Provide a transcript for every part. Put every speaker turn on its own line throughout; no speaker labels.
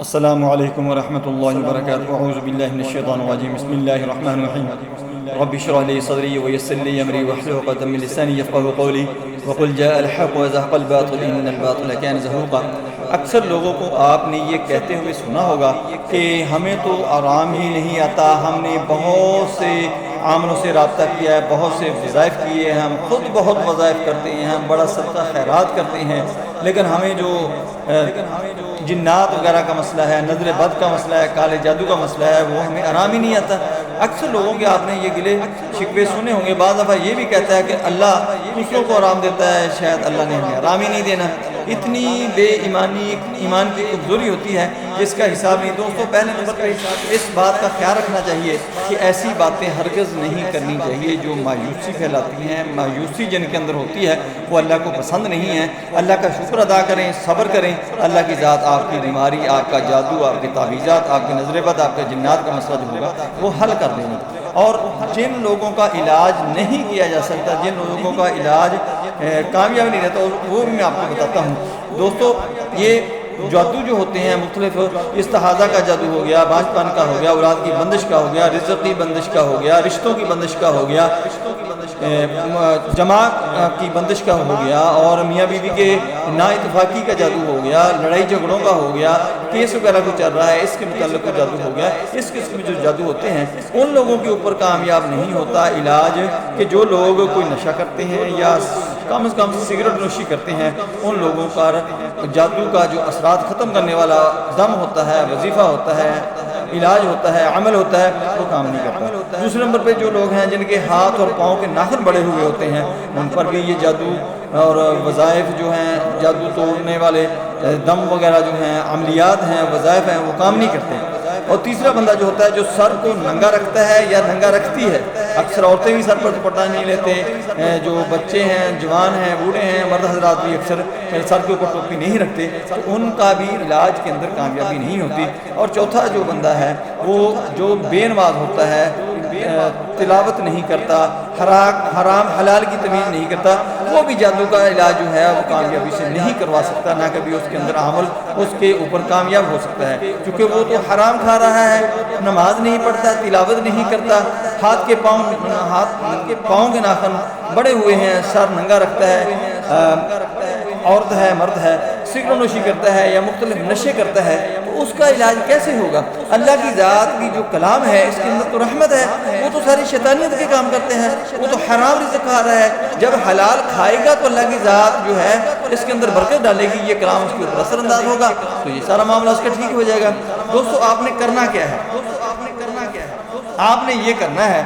السلام علیکم ورحمۃ اللہ وبرکاتہ اعوذ باللہ من الشیطان الرجیم بسم اللہ الرحمن الرحیم رب اشرح لي صدری ويسر لي امری واحلل عقدۃ من لسانی یفقهوا قولی وقل جاء الحق وزهق الباطل ان الباطل كان زهوقا۔ اکثر لوگوں کو آپ نے یہ کہتے ہوئے سنا ہوگا کہ ہمیں تو آرام ہی نہیں آتا، ہم نے بہت سے عاملوں سے رابطہ کیا ہے، بہت سے وظائف کیے ہیں، ہم خود بہت وظائف کرتے ہیں، ہم بڑا صدقہ خیرات کرتے ہیں، لیکن ہمیں جو جنات وغیرہ کا مسئلہ ہے، نظر بد کا مسئلہ ہے، کالے جادو کا مسئلہ ہے، وہ ہمیں آرام ہی نہیں آتا۔ اکثر لوگوں کے آپ نے یہ گلے شکوے سنے ہوں گے۔ بعض دفعہ یہ بھی کہتا ہے کہ اللہ دوسروں کو آرام دیتا ہے، شاید اللہ نے ہمیں آرام ہی نہیں دینا۔ اتنی بے ایمانی، ایمان کی کمزوری ہوتی ہے جس کا حساب نہیں۔ دوستو، پہلے نمبر پہ اس بات کا خیال رکھنا چاہیے کہ ایسی باتیں ہرگز نہیں کرنی چاہیے جو مایوسی پھیلاتی ہیں۔ مایوسی جن کے اندر ہوتی ہے وہ اللہ کو پسند نہیں ہے۔ اللہ کا شکر ادا کریں، صبر کریں، اللہ کی ذات آپ کی بیماری، آپ کا جادو، آپ کی تعویذات، آپ کی نظر بد، آپ کے جنات کا مسئلہ جو ہوگا وہ حل کر دیں گے۔ اور جن لوگوں کا علاج نہیں کیا جا سکتا، جن لوگوں کا علاج کامیاب نہیں رہتا، وہ بھی میں آپ کو بتاتا ہوں۔ دوستو، یہ جادو جو ہوتے ہیں مختلف، استحاضہ کا جادو ہو گیا، بانجھ پن کا ہو گیا، اولاد کی بندش کا ہو گیا، رزق کی بندش کا ہو گیا، رشتوں کی بندش کا ہو گیا، جماع کی بندش کا ہو گیا، اور میاں بیوی کے نا اتفاقی کا جادو ہو گیا، لڑائی جھگڑوں کا ہو گیا، کیس وغیرہ کو چل رہا ہے، اس کے متعلق جادو ہو گیا۔ اس قسم جو جادو ہوتے ہیں ان لوگوں کے اوپر کامیاب نہیں ہوتا علاج، کہ جو لوگ کوئی نشہ کرتے ہیں یا کم از کم سگریٹ نوشی کرتے ہیں، ان لوگوں پر جادو کا جو اثرات ختم کرنے والا دم ہوتا ہے، وظیفہ ہوتا ہے، علاج ہوتا ہے، عمل ہوتا ہے، وہ کام نہیں کرتا۔ دوسرے نمبر پہ جو لوگ ہیں جن کے ہاتھ اور پاؤں کے ناخن بڑے ہوئے ہوتے ہیں، ان پر بھی یہ جادو اور وظائف جو ہیں، جادو توڑنے والے دم وغیرہ جو ہیں، عملیات ہیں، وظائف ہیں، وہ کام نہیں کرتے۔ اور تیسرا بندہ جو ہوتا ہے جو سر کو ننگا رکھتا ہے یا ننگا رکھتی ہے، اکثر عورتیں بھی سر پر دوپٹہ نہیں لیتے، جو بچے ہیں، جوان ہیں، بوڑھے ہیں، مرد حضرات بھی اکثر سر کے اوپر ٹوپی نہیں رکھتے، تو ان کا بھی علاج کے اندر کامیابی نہیں ہوتی۔ اور چوتھا جو بندہ ہے وہ جو بے نماز ہوتا ہے، تلاوت نہیں کرتا، حرام حلال کی تمیز نہیں کرتا، وہ بھی جادو کا علاج جو ہے وہ کامیابی سے نہیں کروا سکتا، نہ کبھی اس کے اندر عمل اس کے اوپر کامیاب ہو سکتا ہے، کیونکہ وہ تو حرام کھا رہا ہے، نماز نہیں پڑھتا، تلاوت نہیں کرتا، ہاتھ کے پاؤں کے ناخن بڑے ہوئے ہیں، سر ننگا رکھتا ہے، عورت ہے، مرد ہے، سگریٹ نوشی کرتا ہے یا مختلف نشے کرتا ہے، تو اس کا علاج کیسے ہوگا؟ اللہ کی ذات کی جو کلام ہے اس کے اندر تو رحمت ہے، وہ تو ساری شیطانیت کے کام کرتے ہیں، وہ تو حرام رزق کھا رہا ہے، جب حلال کھائے گا تو اللہ کی ذات جو ہے اس کے اندر برکت ڈالے گی، یہ کلام اس کے اوپر اثر انداز ہوگا، تو یہ سارا معاملہ اس کا ٹھیک ہو جائے گا۔ دوستو، آپ نے کرنا کیا ہے؟ آپ نے یہ کرنا ہے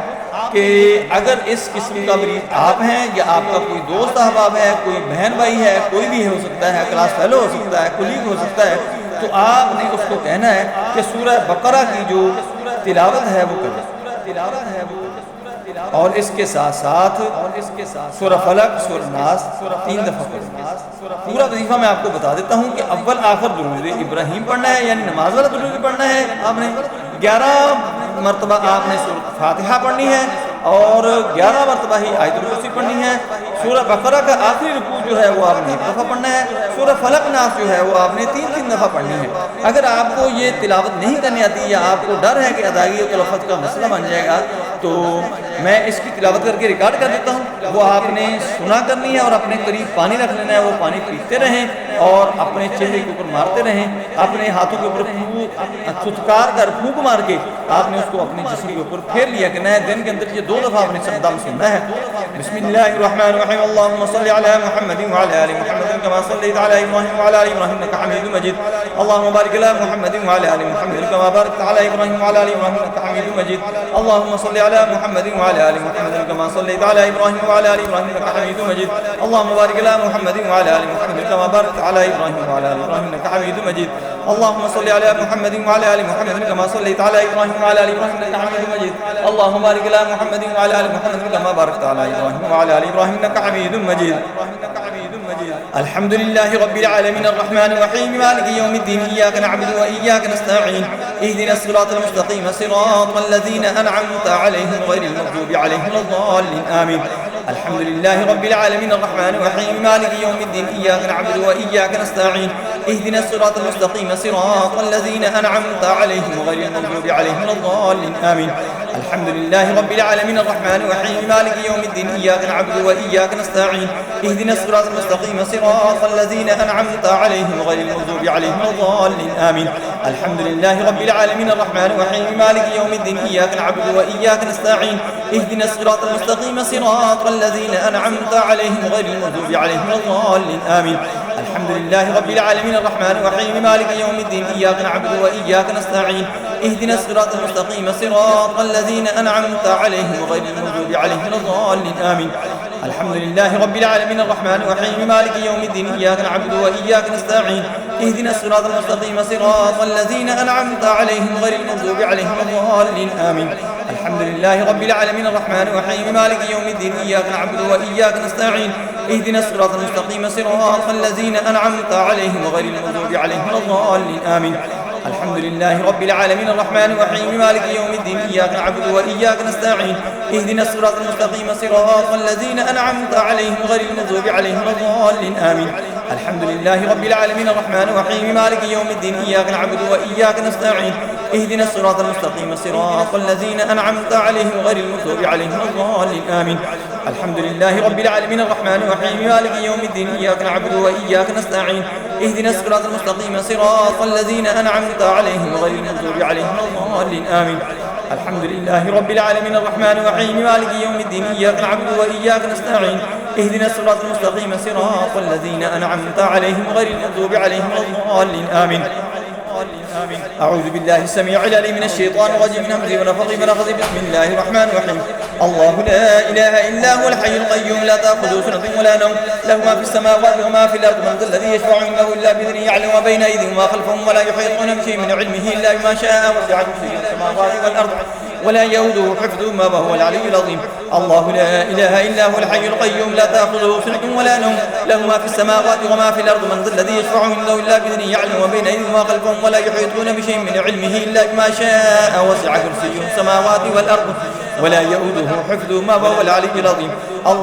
کہ اگر اس قسم کا مریض آپ ہیں یا آپ کا کوئی دوست احباب ہے، کوئی بہن بھائی ہے، کوئی بھی ہو سکتا ہے، کلاس فیلو ہو سکتا ہے، کولیگ ہو سکتا ہے، تو آپ نے اس کو کہنا ہے کہ سورہ بقرہ کی جو تلاوت ہے وہ کرے، اور اس کے ساتھ ساتھ سورہ فلق، سورہ ناس 3 دفعہ پڑھیں۔ پورا وظیفہ میں آپ کو بتا دیتا ہوں کہ اول آخر درود ابراہیم پڑھنا ہے، یعنی نماز والا درود پڑھنا ہے۔ آپ نے 11 مرتبہ آپ نے سورہ فاتحہ پڑھنی ہے، اور 11 مرتبہ ہی آیت الکرسی پڑھنی ہے۔ سورہ بقرہ کا آخری رکوع جو ہے وہ آپ نے 1 دفعہ پڑھنا ہے۔ سورہ فلق ناس جو ہے وہ آپ نے 3 دفعہ پڑھنی ہے۔ اگر آپ کو یہ تلاوت نہیں کرنی آتی یا آپ کو ڈر ہے کہ ادائیگی و تلفظ کا مسئلہ بن جائے گا، تو میں اس کی تلاوت کر کے ریکارڈ کر دیتا ہوں، وہ آپ نے سنا کرنی ہے، اور اپنے قریب پانی رکھ لینا ہے، وہ پانی پیتے رہیں اور اپنے چہرے کے اوپر مارتے رہیں، اپنے ہاتھوں کے اوپر چھٹکار کر پھونک مار کے آپ نے اس کو اپنے جسم کے اوپر پھیر لیا کرنا ہے۔ دن کے اندر یہ 2 دفعہ اپنے دم سننا ہے۔ بسم اللہ الرحمن الرحیم، اللهم صل علی محمد وعلى آل محمد كما صليت على ابراہیم وعلى آل ابراہیم انك حمید مجید، اللهم بارک علی محمد وعلى آل محمد كما باركت على ابراہیم وعلى آل ابراہیم انك حمید مجید، اللهم صل علی محمد وعلى آل محمد كما صليت على ابراہیم وعلى آل ابراہیم انك حمید مجید، اللهم بارک علی محمد وعلى آل محمد كما باركت على ابراہیم وعلى آل ابراہیم انك حمید مجید، اللهم صل علی محمد وعلى آل محمد كما صليت على ابراہیم وعلى آل ابراہیم انك حمید مجید، اللهم بارک علی محمد وعلى آل محمد كما باركت على ابراہیم وعلى آل ابراہیم انك حمید مجید۔ الحمد لله رب العالمين الرحمن الرحيم مالك يوم الدين، إياك نعبد وإياك نستعين، اهدنا الصراط المستقيم صراط الذين أنعمت عليهم غير المغضوب عليهم ولا الضالين آمين۔ الحمد لله رب العالمين الرحمن الرحيم مالك يوم الدين، إياك نعبد وإياك نستعين، اهدنا الصراط المستقيم صراط الذين أنعمت عليهم غير المغضوب عليهم ولا الضالين آمين. الحمد لله رب العالمين الرحمن الرحيم مالك يوم الدين إياك نعبد وإياك نستعين اهدنا الصراط المستقيم صراط الذين أنعمت عليهم غير المغضوب عليهم ولا الضالين آمين. الحمد لله رب العالمين الرحمن الرحيم مالك يوم الدين إياك نعبد وإياك نستعين اهدنا الصراط المستقيم صراط الذين أنعمت عليهم غير المغضوب عليهم ولا الضالين آمين. الحمد لله رب العالمين الرحمن الرحيم مالك يوم الدين إياك نعبد وإياك نستعين اهدنا الصراط المستقيم صراط الذين أنعمت عليهم غير المغضوب عليهم ولا الضالين آمين. الحمد لله رب العالمين الرحمن الرحيم مالك يوم الدين إياك نعبد وإياك نستعين اهدنا الصراط المستقيم صراط الذين أنعمت عليهم غير المغضوب عليهم ولا الضالين آمين. الحمد لله رب العالمين الرحمن الرحيم مالك يوم الدين إياك نعبد وإياك نستعين اهدنا الصراط المستقيم صراط الذين أنعمت عليهم غير المغضوب عليهم ولا الضالين آمين. الحمد لله رب العالمين الرحمن الرحيم مالك يوم الدين إياك نعبد وإياك نستعين اهدنا الصراط المستقيم صراط الذين أنعمت عليهم غير المغضوب عليهم ولا الضالين آمين. الحمد لله رب العالمين الرحمن الرحيم مالك يوم الدين إياك نعبد وإياك نستعين اهدنا الصراط المستقيم صراط الذين أنعمت عليهم غير المغضوب عليهم ولا الضالين آمين. الحمد لله رب العالمين الرحمن الرحيم مالك يوم الدين إياك نعبد وإياك نستعين اهدنا الصراط المستقيم صراط الذين أنعمت عليهم غير المغضوب عليهم ولا الضالين آمين. الحمد لله رب العالمين الرحمن الرحيم مالك يوم الدين إياك نعبد وإياك نستعين اهدنا الصراط المستقيم صراط الذين أنعمت عليهم غير المغضوب عليهم ولا الضالين آمين. أعوذ بالله السميع العليم من الشيطان الرجيم من همزه ونفخه ونفخه بسم الله الرحمن الرحيم الله لا إله إلا هو الحي القيوم لا تأخذه سنة ولا نوم له ما في السماوات وما في الأرض من ذا الذي يشفع عنده إلا بإذنه يعلم ما بين أيديهم وما خلفهم ولا يحيطون بشيء من علمه إلا بما شاء وسع كرسيه السماوات والأرض ولا يؤوده حفظهما وهو العلي العظيم الله لا إله إلا هو الحي القيوم لا تأخذه سنة ولا نوم له ما في السماوات وما في الأرض من ذا الذي يشفع عنده إلا بإذنه يعلم ما بين أيديهم وما خلفهم ولا يحيطون بشيء من علمه إلا بما شاء وسع كرسيه السماوات والأرض ولا يؤوده حفظهما وهو العلي العظيم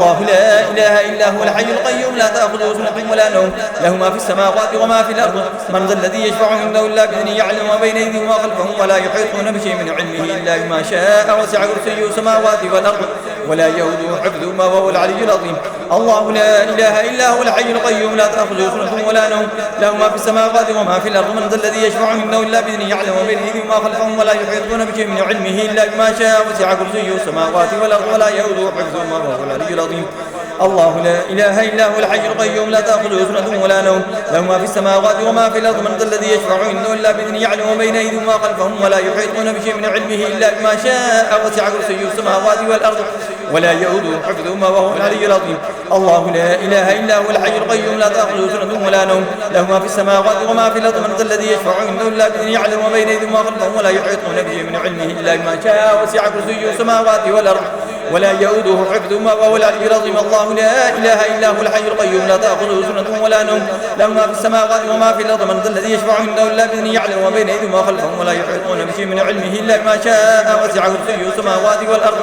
الله لا إله إلا هو الحي القيوم لا تأخذه سنة ولا نوم له ما في السماوات وما في الأرض من ذا الذي يشفع عنده إلا بإذنه يعلم ما بين أيديهم وما خلفهم ولا يحيطون بشيء من علمه إلا بما شاء وسع كرسيه السماوات والأرض ولا يؤوده حفظهما وهو العلي العظيم الله لا إله إلا هو الحي القيوم لا تأخذه سنة ولا نوم له ما في السماوات وما في الأرض من ذا الذي يشفع عنده إلا بإذنه يعلم ما بين أيديهم وما خلفهم ولا يحيطون بشيء من علمه إلا بما شاء وسع كرسيه السماوات والأرض ولا يؤوده حفظهما وهو العلي العظيم الله لا إله إلا هو الحي القيوم لا تأخذه سنة ولا نوم له ما في السماوات وما في الأرض من ذا الذي يشفع عنده إلا بإذنه يعلم ما بين أيديهم وما خلفهم ولا يحيطون بشيء من علمه إلا بما شاء وسع كرسيه السماوات والأرض ولا يؤوده حفظهما وهو العلي العظيم الله لا إله إلا هو الحي القيوم لا تأخذه سنة ولا نوم له ما في السماوات وما في الأرض من ذا الذي يشفع عنده إلا بإذنه يعلم ما بين أيديهم وما خلفهم ولا يحيطون بشيء من علمه إلا بما شاء وسع كرسيه السماوات والأرض ولا يؤوده حفظهما وهو العلي العظيم الله لا إله إلا هو الحي القيوم لا تأخذه سنة ولا نوم له ما في السماوات وما في الأرض من ذا الذي يشفع عنده إلا بإذنه يعلم ما بين أيديهم وما خلفهم ولا يحيطون بشيء من علمه إلا بما شاء وسع كرسيه السماوات والأرض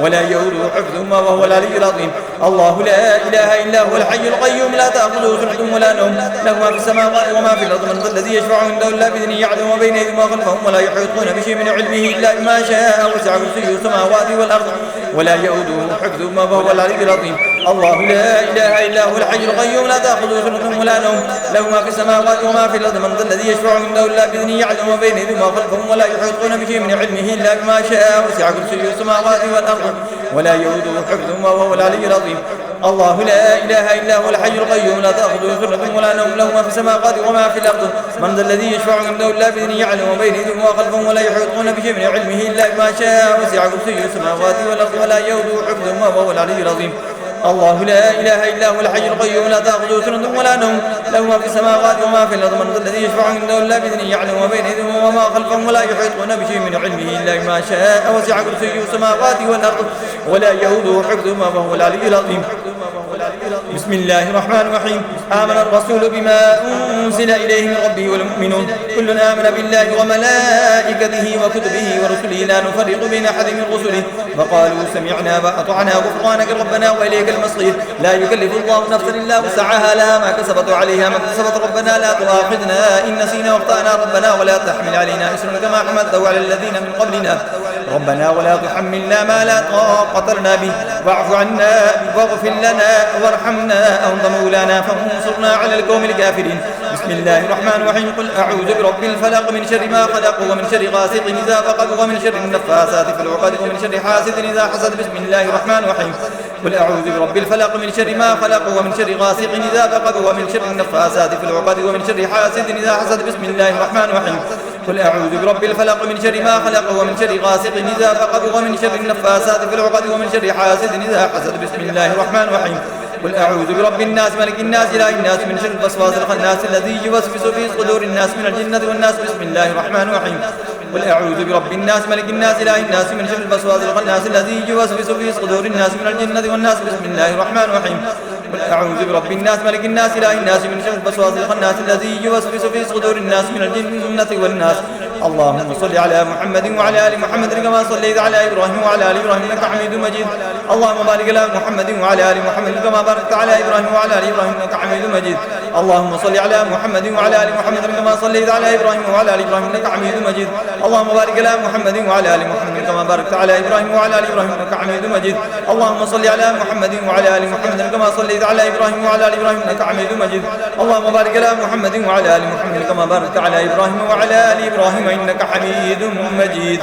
ولا يؤوده حفظهما وهو العلي العظيم الله لا إله إلا هو الحي القيوم لا تأخذه سنة ولا نوم له ما في السماوات وما في الأرض من ذا الذي يشفع عنده إلا بإذنه يعلم ما بين أيديهم وما خلفهم ولا يحيطون بشيء من علمه إلا بما شاء وسع كرسيه السماوات والأرض ولا يؤوده حفظهما وهو العلي العظيم الله لا إله إلا هو الحي القيوم لا تأخذه سنة ولا نوم له ما في السماوات وما في الأرض من ذا الذي يشفع عنده إلا بإذنه يعلم ما بين أيديهم وما خلفهم ولا يحيطون بشيء من علمه إلا بما شاء وسع كرسيه السماوات والأرض ولا يؤوده حفظهما وهو العلي العظيم الله لا إله إلا هو الحي القيوم لا تأخذه سنة ولا نوم له ما في السماوات وما في الأرض من ذا الذي يشفع عنده إلا بإذنه يعلم ما بين أيديهم وما خلفهم ولا يحيطون بشيء من علمه إلا بما شاء وسع كرسيه السماوات والأرض ولا يؤوده حفظهما وهو العلي العظيم الله لا إله إلا هو الحي القيوم لا تأخذه سنة ولا نوم له ما في السماوات وما في الأرض من ذا الذي يشفع عنده إلا بإذنه يعلم ما بين أيديهم وما خلفهم ولا يحيطون بشيء من علمه إلا بما شاء وسع كرسيه السماوات والأرض ولا يؤوده حفظهما وهو العلي العظيم بسم الله الرحمن الرحيم. آمن الرسول بما أنزل إليه من ربه والمؤمنون كل آمن بالله وملائكته وكتبه ورسله لا نفرق بين أحد من رسله وقالوا سمعنا وأطعنا غفرانك ربنا وإليك المصير. لا يكلف الله نفسا إلا وسعها لها ما كسبت وعليها ما اكتسبت. ربنا لا تؤاخذنا إن نسينا واخطأنا ربنا ولا تحمل علينا إصرا كما حملته على الذين من قبلنا ربنا ولا تحملنا ما لا طاقة لنا به واعف عنا واغفر لنا وارحمنا أنت مولانا فانصرنا على القوم الكافرين. بسم الله الرحمن الرحيم. قل أعوذ برب الفلق من شر ما خلق ومن شر غاسق إذا وقب ومن شر النفاثات في العقد ومن شر حاسد إذا حسد. بسم الله الرحمن الرحيم. قل أعوذ برب الفلق من شر ما خلق ومن شر غاسق إذا وقب ومن شر النفاثات في العقد ومن شر حاسد إذا حسد. بسم الله الرحمن الرحيم. قل أعوذ برب الفلق من شر ما خلق ومن شر غاسق إذا وقب ومن شر النفاثات في العقد ومن شر حاسد إذا حسد. بسم الله الرحمن الرحيم. قل أعوذ برب الناس ملك الناس إله الناس من شر الوسواس الخناس الذي يوسوس في صدور الناس من الجنة والناس. بسم الله الرحمن الرحيم. قل أعوذ برب الناس ملك الناس إله الناس من شر الوسواس الخناس الذي يوسوس في صدور الناس من الجنة والناس. بسم الله الرحمن الرحيم. قل أعوذ برب الناس ملك الناس إله الناس من شر الوسواس الخناس الذي يوسوس في صدور الناس من الجنة والناس. اللهم صل على محمد وعلى آل محمد كما صليت على إبراهيم وعلى آل إبراهيم إنك حميد مجيد. اللهم بارك على محمد وعلى آل محمد كما باركت على إبراهيم وعلى آل إبراهيم إنك حميد مجيد. اللهم صل على محمد وعلى آل محمد كما صليت على إبراهيم وعلى آل إبراهيم إنك حميد مجيد. اللهم بارك على محمد وعلى آل محمد كما باركت على إبراهيم وعلى آل إبراهيم إنك حميد مجيد. اللهم صل على محمد وعلى آل محمد كما صليت على إبراهيم وعلى آل إبراهيم إنك حميد مجيد. اللهم بارك على محمد وعلى آل محمد كما باركت على إبراهيم وعلى آل إبراهيم إنك حميد مجيد.